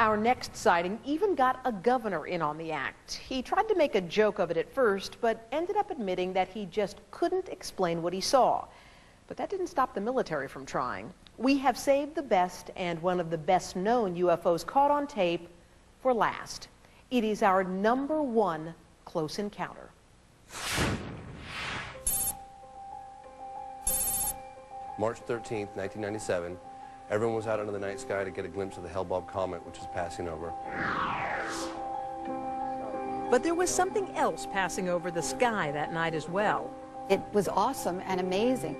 Our next sighting even got a governor in on the act. He tried to make a joke of it at first, but ended up admitting that he just couldn't explain what he saw. But that didn't stop the military from trying. We have saved the best and one of the best known UFOs caught on tape for last. It is our #1 close encounter. March 13th, 1997. Everyone was out under the night sky to get a glimpse of the Hale-Bopp comet, which was passing over. But there was something else passing over the sky that night as well. It was awesome and amazing.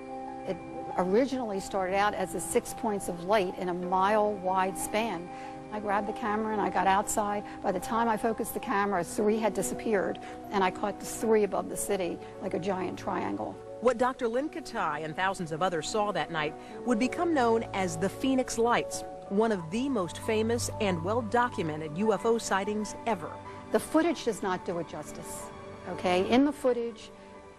It originally started out as the 6 points of light in a mile-wide span. I grabbed the camera and I got outside. By the time I focused the camera, 3 had disappeared, and I caught the 3 above the city like a giant triangle. What Dr. Lynn Katai and thousands of others saw that night would become known as the Phoenix Lights, one of the most famous and well-documented UFO sightings ever. The footage does not do it justice, okay? In the footage,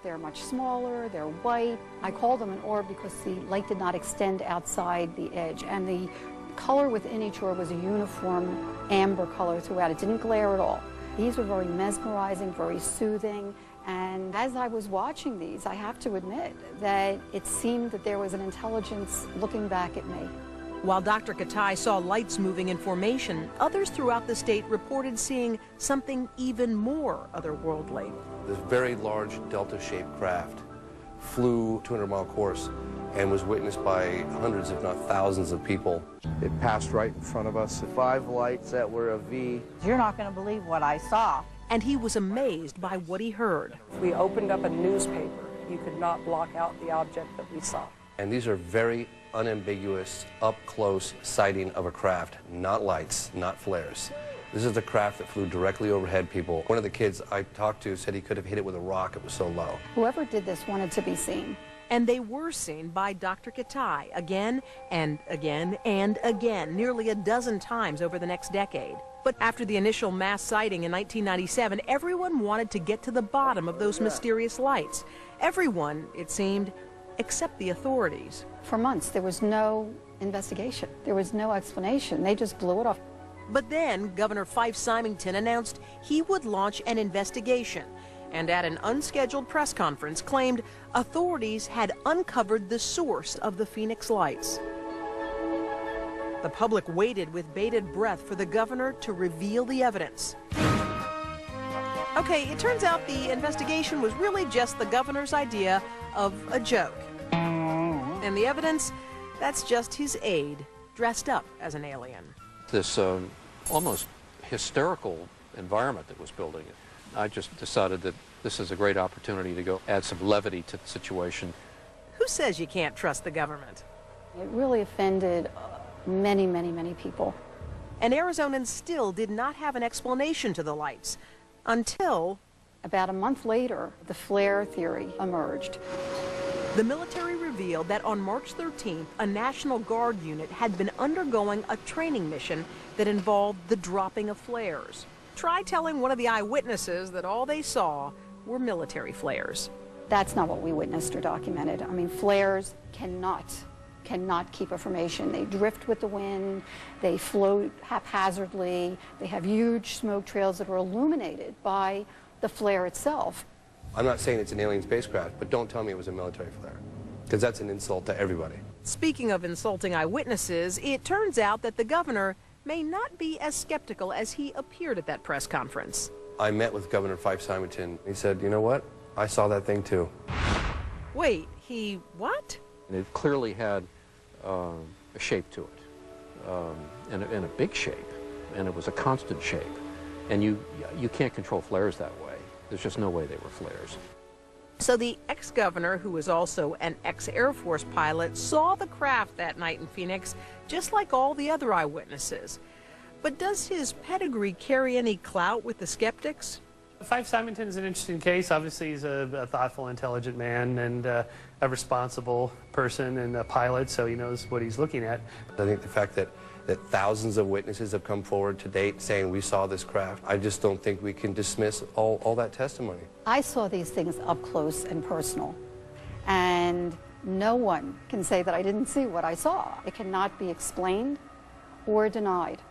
they're much smaller, they're white. I called them an orb because the light did not extend outside the edge, and the color within each orb was a uniform amber color throughout. It didn't glare at all. These were very mesmerizing, very soothing. And as I was watching these, I have to admit that it seemed that there was an intelligence looking back at me. While Dr. Katai saw lights moving in formation, others throughout the state reported seeing something even more otherworldly. This very large delta-shaped craft flew 200-mile course and was witnessed by hundreds, if not thousands, of people. It passed right in front of us. 5 lights that were a V. You're not going to believe what I saw. And he was amazed by what he heard. If we opened up a newspaper, you could not block out the object that we saw. And these are very unambiguous, up-close sighting of a craft, not lights, not flares. This is the craft that flew directly overhead people. One of the kids I talked to said he could have hit it with a rock, it was so low. Whoever did this wanted to be seen. And they were seen by Dr. Katai again and again and again, nearly a dozen times over the next decade. But after the initial mass sighting in 1997, everyone wanted to get to the bottom of those mysterious lights. Everyone, it seemed, except the authorities. For months, there was no investigation. There was no explanation. They just blew it off. But then Governor Fife Symington announced he would launch an investigation, and at an unscheduled press conference claimed authorities had uncovered the source of the Phoenix Lights. The public waited with bated breath for the governor to reveal the evidence. Okay, it turns out the investigation was really just the governor's idea of a joke. And the evidence, that's just his aide, dressed up as an alien. This almost hysterical environment that was building. I just decided that this is a great opportunity to go add some levity to the situation. Who says you can't trust the government? It really offended many, many, many people. And Arizonans still did not have an explanation to the lights until... About a month later, the flare theory emerged. The military revealed that on March 13th, a National Guard unit had been undergoing a training mission that involved the dropping of flares. Try telling one of the eyewitnesses that all they saw were military flares. That's not what we witnessed or documented. I mean, flares cannot keep a formation. They drift with the wind, they float haphazardly, they have huge smoke trails that are illuminated by the flare itself. I'm not saying it's an alien spacecraft, but don't tell me it was a military flare, because that's an insult to everybody. Speaking of insulting eyewitnesses, it turns out that the governor may not be as skeptical as he appeared at that press conference. I met with Governor Fife Symington. He said, you know what? I saw that thing too. Wait, he what? And it clearly had a shape to it, and a big shape, and it was a constant shape. And you can't control flares that way. There's just no way they were flares. So the ex-governor, who was also an ex-Air Force pilot, saw the craft that night in Phoenix, just like all the other eyewitnesses. But does his pedigree carry any clout with the skeptics? Fife Symington is an interesting case. Obviously, he's a thoughtful, intelligent man and a responsible person and a pilot, so he knows what he's looking at. I think the fact that thousands of witnesses have come forward to date saying we saw this craft, I just don't think we can dismiss all that testimony. I saw these things up close and personal, and no one can say that I didn't see what I saw. It cannot be explained or denied.